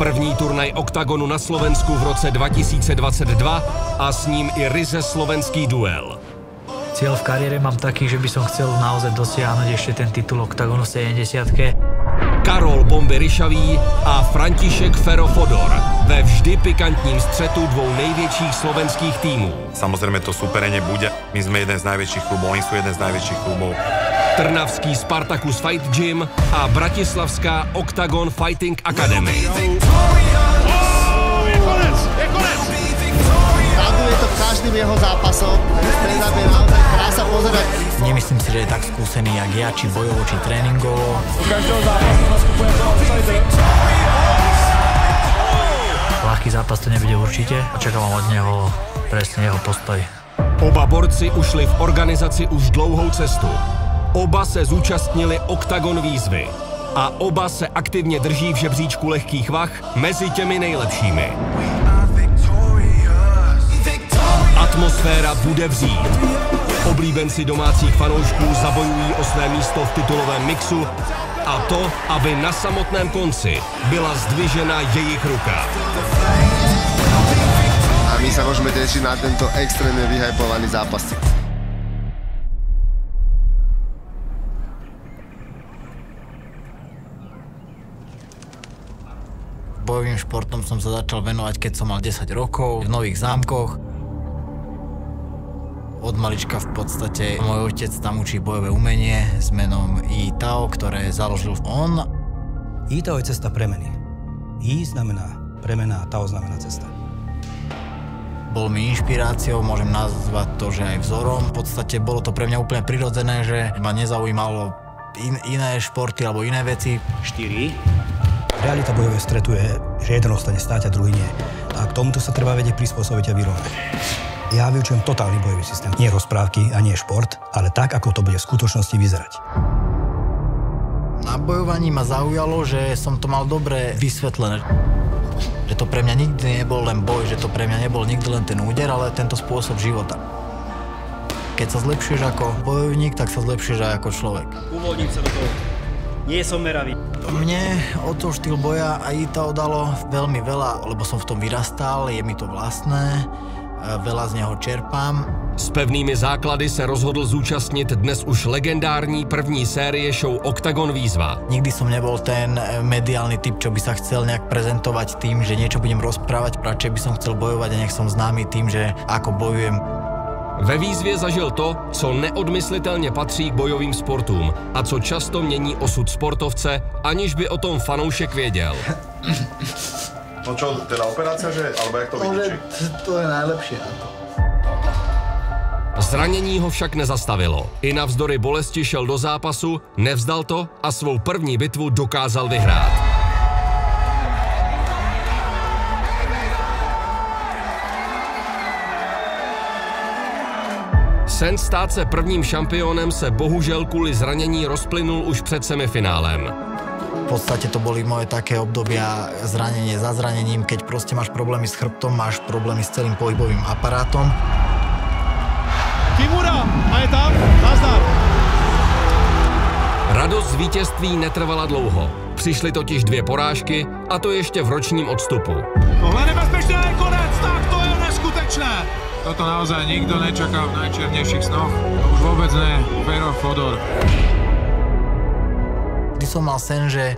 První turnaj Oktagonu na Slovensku v roce 2022 a s ním i ryze slovenský duel. Cieľ v kariére mám taký, že by som chcel naozaj dosiahnuť ešte ten titul Oktagonu 70-ke. Karol Bomby Ryšavý a František Fero Fodor ve vždy pikantním střetu dvou největších slovenských týmů. Samozrejme to súperenie bude. My sme jeden z najväčších klubov, oni sú jeden z najväčších klubov. Trnavský Spartacus Fight Gym a bratislavská Octagon Fighting Academy. Je konec! Raduje to každým jeho zápasom. Stand-up je naozaj krása pozerať. Nemyslím si, že je tak skúsený jak ja, či bojovo, či tréningovo. U každého zápasu nastupuje to outsider. Ľahký zápas to nebude určite. Očakávam od neho presne jeho postoj. Oba borci ušli v organizaci už dlouhou cestu. Oba se zúčastnili Octagon výzvy. A oba se aktivně drží v žebříčku lehkých vah mezi těmi nejlepšími. Atmosféra bude vřít. Oblíbenci domácích fanoušků zabojují o své místo v titulovém mixu a to, aby na samotném konci byla zdvižena jejich ruka. A my sa môžeme tešiť na tento extrémne vyhypovaný zápas. Bojovým športom som sa začal venovať, keď som mal 10 rokov v Nových Zámkoch. Od malička v podstate môj otec tam učí bojové umenie s menom I Tao, ktoré založil on. I Tao je cesta premeny. I znamená premena a Tao znamená cesta. Bol mi inšpiráciou, môžem nazvať to, že aj vzorom. V podstate bolo to pre mňa úplne prirodzené, že ma nezaujímalo iné športy alebo iné veci. 4. Realita bojového stretu je, že jeden ostane stáť a druhý nie. A k tomuto sa treba vedieť prispôsobiť a vyrovnať. Ja vyučujem totálny bojový systém. Nie rozprávky a nie šport, ale tak, ako to bude v skutočnosti vyzerať. Na bojovaní ma zaujalo, že som to mal dobre vysvetlené. Že to pre mňa nikdy nebol len boj, že to pre mňa nebol nikdy len ten úder, ale tento spôsob života. Keď sa zlepšuješ ako bojovník, tak sa zlepšuješ aj ako človek. Uvoľním sa do toho. Nie som meravý. Mne od toho štýl boja aj to dalo veľmi veľa, lebo som v tom vyrastal, je mi to vlastné, veľa z neho čerpám. S pevnými základy se rozhodl zúčastnit dnes už legendární první série show Octagon výzva. Nikdy som nebol ten mediálny typ, čo by sa chcel nejak prezentovať tým, že niečo budem rozprávať, radšej by som chcel bojovať a nech som známy tým, že ako bojujem. Ve výzvě zažil to, co neodmyslitelně patří k bojovým sportům a co často mění osud sportovce, aniž by o tom fanoušek věděl. No čo, teda operácia, že? Alebo jak to vidíš? To je najlepšie. Zranění ho však nezastavilo. I navzdory bolesti šel do zápasu, nevzdal to a svou první bitvu dokázal vyhrát. Sen stát se prvním šampionem se bohužel kvůli zranění rozplynul už před semifinálem. V podstate to boli moje také obdobia zranenie za zranením, keď proste máš problémy s chrbtom, máš problémy s celým pohybovým aparátom. Kimura! A je tam? Nazdar! Radost z vítězství netrvala dlouho. Přišly totiž 2 porážky, a to ještě v ročním odstupu. Tohle je nebezpečné, konec! Tak to je neskutečné! Toto naozaj nikto nečakal v najčiernejších snoch. Už vôbec ne. Fero Fodor. Vždy som mal sen, že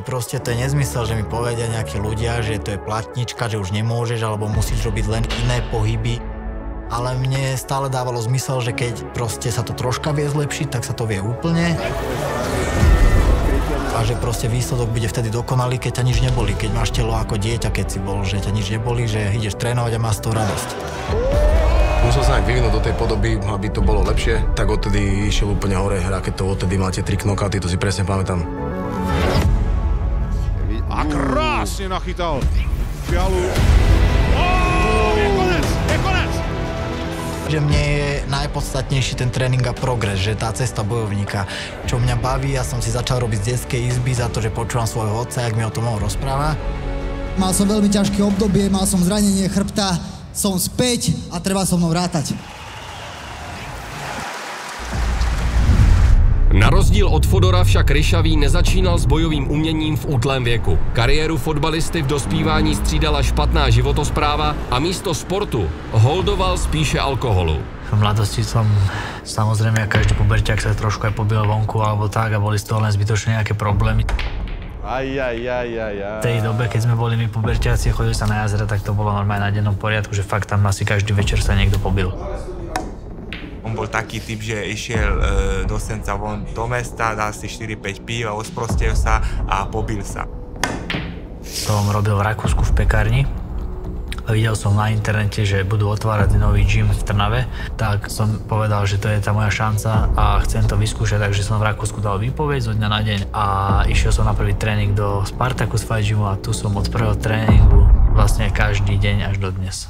proste to je nezmysel, že mi povedia nejakí ľudia, že to je platnička, že už nemôžeš, alebo musíš robiť len iné pohyby. Ale mne stále dávalo zmysel, že keď proste sa to troška vie zlepšiť, tak sa to vie úplne. A že proste výsledok bude vtedy dokonalý, keď ťa nič neboli. Keď máš telo ako dieťa, keď si bol, že ťa nič neboli, že ideš trénovať a máš z toho radosť. Musel sa nejak vyvinúť do tej podoby, aby to bolo lepšie, tak odtedy išiel úplne hore. Raketou odtedy máte 3 knockouty, to si presne pamätám. A krásne nachytal Fialu. Je konec! Je konec! Že mne je najpodstatnejší ten tréning a progres, že tá cesta bojovníka, čo mňa baví, ja som si začal robiť z detskej izby za to, že počúvam svojho otca, jak mi o tom rozpráva. Mal som veľmi ťažké obdobie, mal som zranenie chrbta, som späť a treba so mnou rátať. Na rozdíl od Fodora však Ryšavý nezačínal s bojovým uměním v útlém věku. Kariéru fotbalisty v dospívání střídala špatná životospráva a místo sportu holdoval spíše alkoholu. V mladosti som, samozrejme, každý puberťák sa trošku aj pobil vonku alebo tak a boli z toho len zbytočne nejaké problémy. V tej dobe, keď sme boli my puberťáci, chodili sa na jazera, tak to bolo normálne na dennom poriadku, že fakt tam asi každý večer sa niekto pobil. On bol taký typ, že išiel do Senca von do mesta, dal si 4-5 pív a osprostil sa a pobil sa. Som robil v Rakúsku v pekárni. Videl som na internete, že budú otvárať nový gym v Trnave, tak som povedal, že to je tá moja šanca a chcem to vyskúšať, takže som v Rakúsku dal výpoveď zo dňa na deň a išiel som na prvý tréning do Spartacus Fight Gymu a tu som od prvého tréningu vlastne každý deň až do dnes.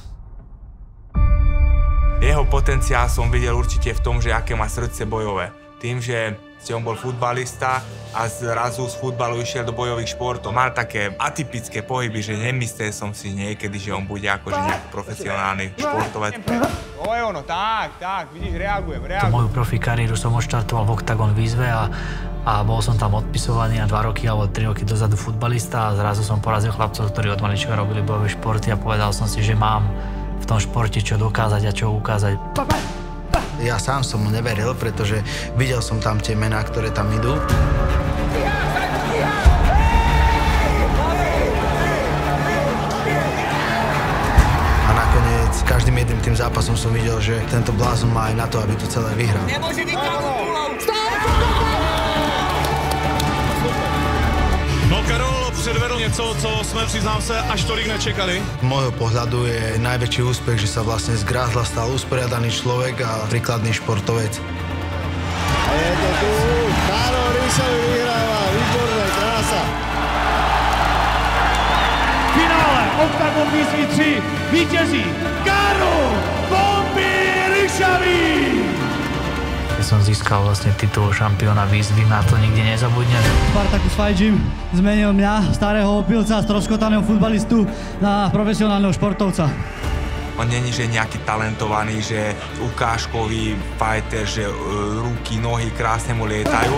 Jeho potenciál som videl určite v tom, že aké má srdce bojové. Tým, že on bol futbalista a zrazu z futbalu išiel do bojových športov. Mal také atypické pohyby, že nemyslel som si niekedy, že on bude akože nejaký profesionálny športovec. To je ono, tak, vidíš, reagujem. Tú moju profi kariéru som odštartoval v Octagon výzve a bol som tam odpisovaný na 2 roky alebo 3 roky dozadu futbalista a zrazu som porazil chlapcov, ktorí od malička robili bojové športy a povedal som si, že mám v tom športe čo dokázať a čo ukázať. Ja sám som mu neveril, pretože videl som tam tie mená, ktoré tam idú. A nakoniec každým jedným tým zápasom som videl, že tento blázon má aj na to, aby to celé vyhral. No Karol předvedl něco, co jsme, přiznám se, až tolik nečekali. Z môjho pohľadu je najväčší úspech, že sa vlastne z grázla stal usporiadaný človek a príkladný športovec. A je to tu, Karol Ryšavý vyhráva, výborné, krása. V finále Octagon výzvy 3 vítězí Karol Bomby Ryšavý! Keď som získal vlastne titul šampióna výzvy, na to nikdy nezabudnem. Spartacus Fight Gym zmenil mňa, starého opilca, stroskotaného futbalistu, na profesionálneho športovca. On není, že nejaký talentovaný, že ukážkový fighter, že ruky, nohy krásne mu lietajú.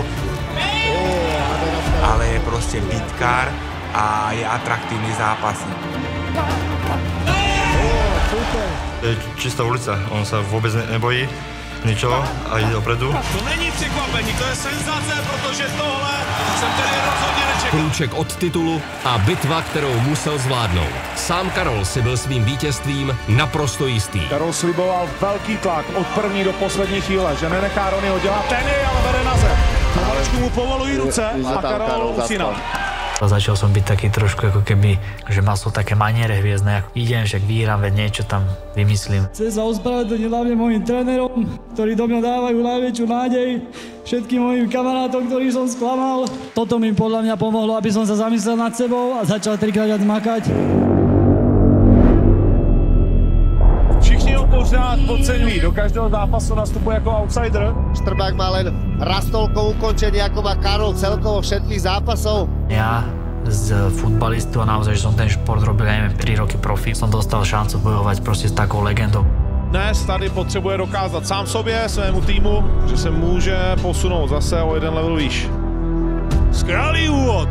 Ale je proste bitkár a je atraktívny zápasník. To je čistá ulica, on sa vôbec nebojí ničoho a ide dopredu. To není překvapení, to je senzace, protože tohle jsem tedy rozhodně nečekal. Krůček od titulu a bitva, kterou musel zvládnout. Sám Karol si byl svým vítězstvím naprosto jistý. Karol sliboval velký tlak od první do poslední chvíle, že nenechá Ronnyho dělat teny, ale vede na zem. Pomaličku mu povolují ruce a Karol usínal. Začal som byť taký trošku ako keby, že mal som také maniere hviezdne, ako idem, však vyhrám, veď niečo tam vymyslím. Chcem sa ospravedlniť hlavne mojim trénerom, ktorí do mňa dávajú najväčšiu nádej, všetkým mojim kamarátom, ktorých som sklamal. Toto mi podľa mňa pomohlo, aby som sa zamyslel nad sebou a začal 3-krát viac makať. Všichni ho pořád podceňují, do každého zápasu nastupuje jako outsider. Štrbák má len raz toľko ukončení, ako má Karol celkovo všetkých zápasov. Ja z futbalistu a naozaj, že som ten šport robil, ja neviem, 3 roky profi, som dostal šancu bojovať proste s takou legendou. Dnes tady potřebuje dokázat sám sobě, svému týmu, že se může posunout zase o jeden level výš. Skvělý úvod!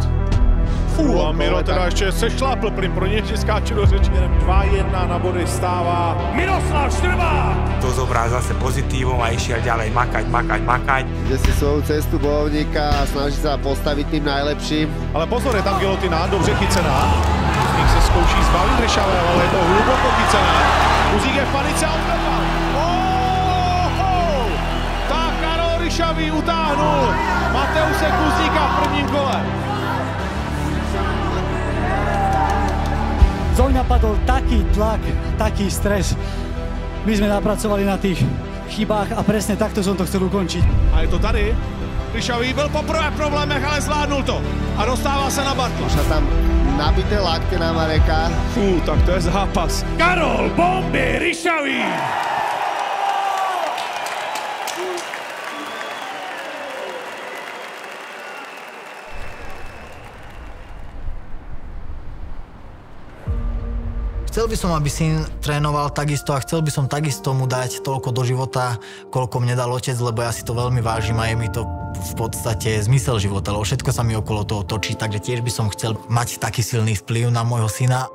A Miro teda ještě sešlápl, pro něj skáču do řeči. 2-1 na body stává Miroslav Štrbák! To zobral zase pozitívom a išiel ďalej makať. Ide si svoju cestu bojovníka a snaží sa postaviť tým najlepším. Ale pozor, je tam gilotina, dobře chycená. Kuzník se zkouší zbavit Ryšavého, ale je to hluboko chycené. Kuzník je v panice a odvedal. Tak Karol Ryšavý utáhnul Mateuse Kuzníka v prvním kole. Zo mňa padol taký tlak, taký stres. My sme napracovali na tých chybách a presne takto som to chcel ukončiť. A je to tady. Ryšavý byl poprvé v problémech, ale zvládnul to. A dostává se na batla. Už tam nabité lakte na Mareka. Tak to je zápas. Karol Bomby Ryšavý! Chcel Chcel by som, aby syn trénoval takisto a chcel by som takisto mu dať toľko do života, koľko mne dal otec, lebo ja si to veľmi vážim a je mi to v podstate zmysel života, lebo všetko sa mi okolo toho točí, takže tiež by som chcel mať taký silný vplyv na môjho syna.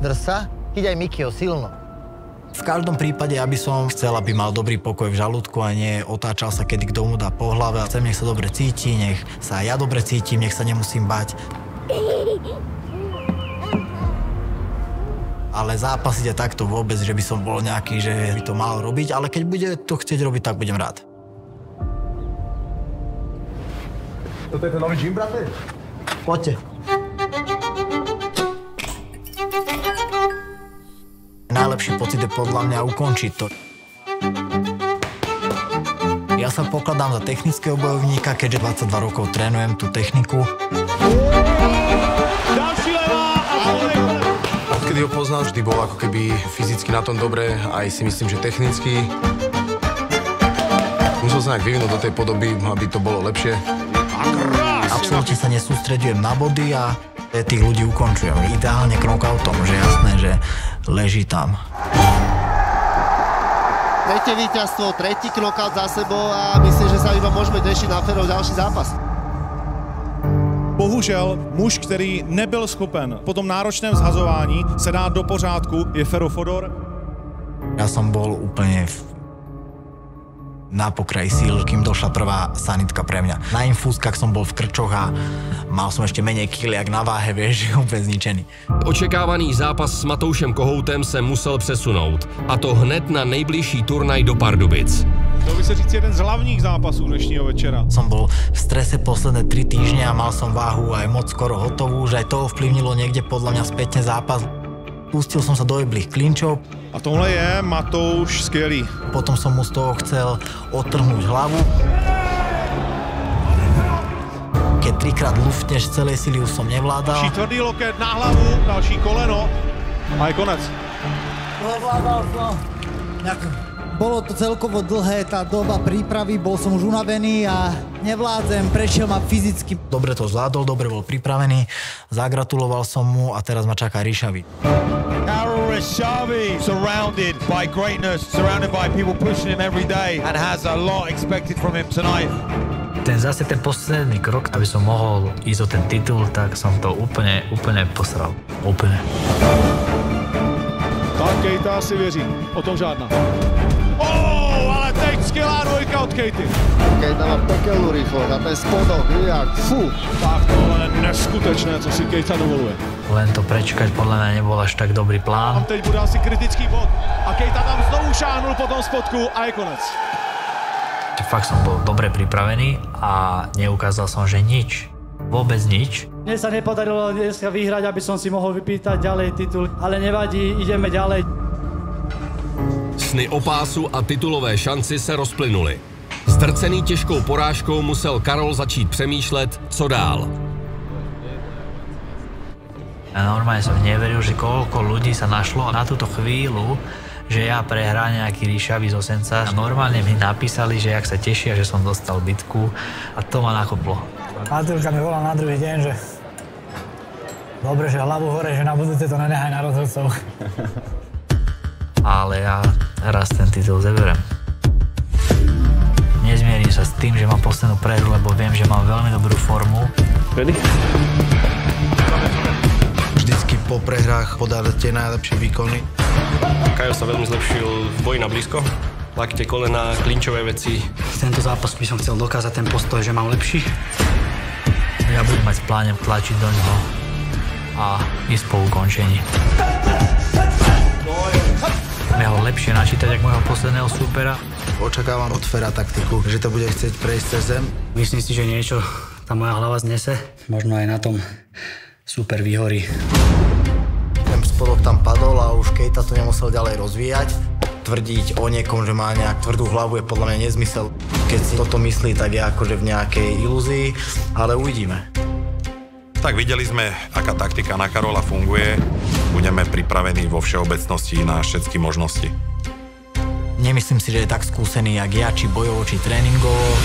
Drž sa, chyť aj Mikyho silno. V každom prípade, aby som chcel, aby mal dobrý pokoj v žalúdku a nie otáčal sa, kedy kto mu dá po hlave. Chcem, nech sa dobre cíti, nech sa ja dobre cítim, nech sa nemusím bať. Ale zápasiť je takto vôbec, že by som bol nejaký, že by to mal robiť, ale keď bude to chcieť robiť, tak budem rád. Toto je ten nový gym, brate? Poďte. Najlepší pocit je podľa mňa ukončiť to. Ja sa pokladám za technického bojovníka, keďže 22 rokov trénujem tú techniku. Odkedy ho poznal, vždy bol ako keby fyzicky na tom dobre, aj si myslím, že technicky. Musel sa nejak vyvinúť do tej podoby, aby to bolo lepšie. Absolútne sa nesústreďujem na body a tých ľudí ukončujem. Ideálne knockoutom, že jasné, že leží tam. Tretie víťazstvo, tretí knockout za sebou a myslím, že sa iba môžeme tešiť na Ferov ďalší zápas. Bohužel muž, který nebyl schopen po tom náročném zhazování se dát do pořádku, je Fero Fodor. Ja som bol úplne na pokraji síl, kým došla prvá sanitka pre mňa. Na infúzkach som bol v krčoch a mal som ešte menej kýl, jak na váhe, vieš, úplne zničený. Očekávaný zápas s Matoušem Kohoutem se musel přesunout, a to hned na nejbližší turnaj do Pardubic. To by se říct jeden z hlavních zápasů dnešního večera. Som bol v strese posledné 3 týždne a mal som váhu aj moc skoro hotovú, že aj to ovplyvnilo niekde podľa mňa spätne zápas. Pustil som sa do jeblých klinčov. A tohle je Matouš skvělý. Potom som mu z toho chcel odtrhnúť hlavu. Keď 3-krát luftneš z celej sily, už som nevládal. Další tvrdý loket na hlavu, další koleno a je konec. Nevládal som. Bolo to celkovo dlhé, tá doba prípravy, bol som už unavený a nevládzem, prešiel ma fyzicky. Dobre to zvládol, dobre bol pripravený, zagratuloval som mu a teraz ma čaká Ríšavi. Karol Ríšavi, surrounded by greatness, surrounded by people pushing him every day and has a lot expected from him tonight. Ten posledný krok, aby som mohol ísť o ten titul, tak som to úplne posral. Úplne. Tak Keita si věří, o tom žádná. Ale teď skvělá dvojka od Keity. Keita má pekelnú rýchlosť a ten spodok, jak fú. Tak tohle je neskutečné, co si Keita dovoluje. Len to prečkať podľa mňa nebol až tak dobrý plán. Tam teď bude asi kritický bod a Keita tam znovu šáhnul po tom spodku a je konec. Fakt som bol dobre pripravený a neukázal som, že nič. Vôbec nič. Mne sa nepodarilo dneska vyhrať, aby som si mohol vypýtať ďalej titul, ale nevadí, ideme ďalej. Sny o pásu a titulové šanci se rozplynuly. Zdrcený těžkou porážkou musel Karol začít přemýšlet, co dál. Ja normálne som neveril, že koľko ľudí sa našlo na túto chvíľu, že ja prehrám nejaký Ríšavi z Osenca. Normálne mi napísali, že jak sa tešia, že som dostal bitku a to ma nakoplo. Matúška mi volal na druhý deň, že dobre, že hlavu hore, že na budúce to nenechaj na rozhodcov. Ale ja raz ten titul zeberem. Nezmierim sa s tým, že mám poslednú prehru, lebo viem, že mám veľmi dobrú formu. Ready? Vždycky po prehrách podávať tie najlepšie výkony. Kajo sa veľmi zlepšil v boji na blízko. Lakte, kolena, klinčové veci. Tento zápas by som chcel dokázať ten postoj, že mám lepší. Ja budem mať v pláne tlačiť do neho a ísť po ukončení. Ja ho lepšie načítať, ako môjho posledného súpera. Očakávam od Fera taktiku, že to bude chcieť prejsť cez zem. Myslím si, že niečo tá moja hlava znese. Možno aj na tom super vyhorí. Ten spodok tam padol a už Keita to nemusel ďalej rozvíjať. Tvrdiť o niekom, že má nejak tvrdú hlavu, je podľa mňa nezmysel. Keď si toto myslí, tak je akože v nejakej ilúzii, ale uvidíme. Tak videli sme, aká taktika na Karola funguje. Budeme pripravení vo všeobecnosti na všetky možnosti. Nemyslím si, že je tak skúsený, jak ja, či bojovo, či tréningovo.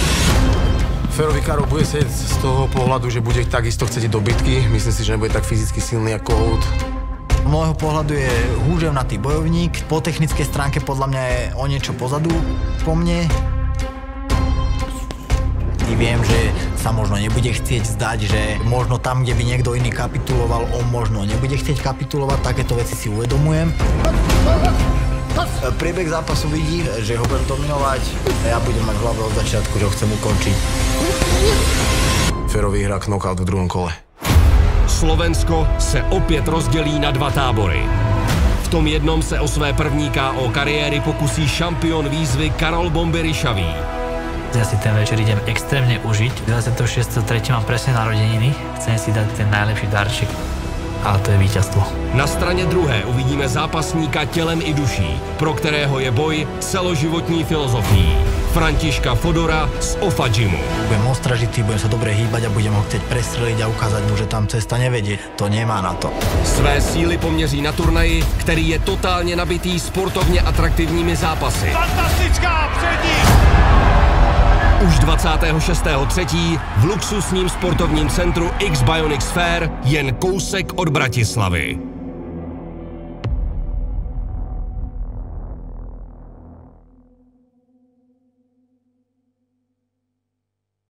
Ferovi Karol bude sedieť z toho pohľadu, že bude takisto chcieť do bitky. Myslím si, že nebude tak fyzicky silný ako Kohout. Z môjho pohľadu je húževnatý bojovník, po technickej stránke podľa mňa je o niečo pozadu po mne. I viem, že sa možno nebude chcieť zdať, že možno tam, kde by niekto iný kapituloval, on možno nebude chcieť kapitulovať, takéto veci si uvedomujem. Priebeh zápasu vidí, že ho budem dominovať a ja budem mať v hlave od začiatku, že ho chcem ukončiť. Fero vyhrá knockout v druhom kole. Slovensko se opět rozdělí na dva tábory. V tom jednom se o své první KO kariéry pokusí šampion výzvy Karol Bomby-Ryšavý. Ja si ten večer idem extrémne užiť. 26.3. mám presne narodeniny. Chcem si dať ten najlepší darček. A to je víťazstvo. Na straně druhé uvidíme zápasníka tělem i duší, pro kterého je boj celoživotní filozofií. Františka Fodora z OFA Gymu. Budem ostražitý, budem sa dobre hýbať a budem ho chcieť prestreliť a ukázať mu, že tam cesta nevedie. To nemá na to. Své síly poměří na turnaji, který je totálně nabitý sportovně atraktivními zápasy. Fantastická přední! Už 26.3. v luxusním sportovním centru X-Bionics Fair jen kousek od Bratislavy.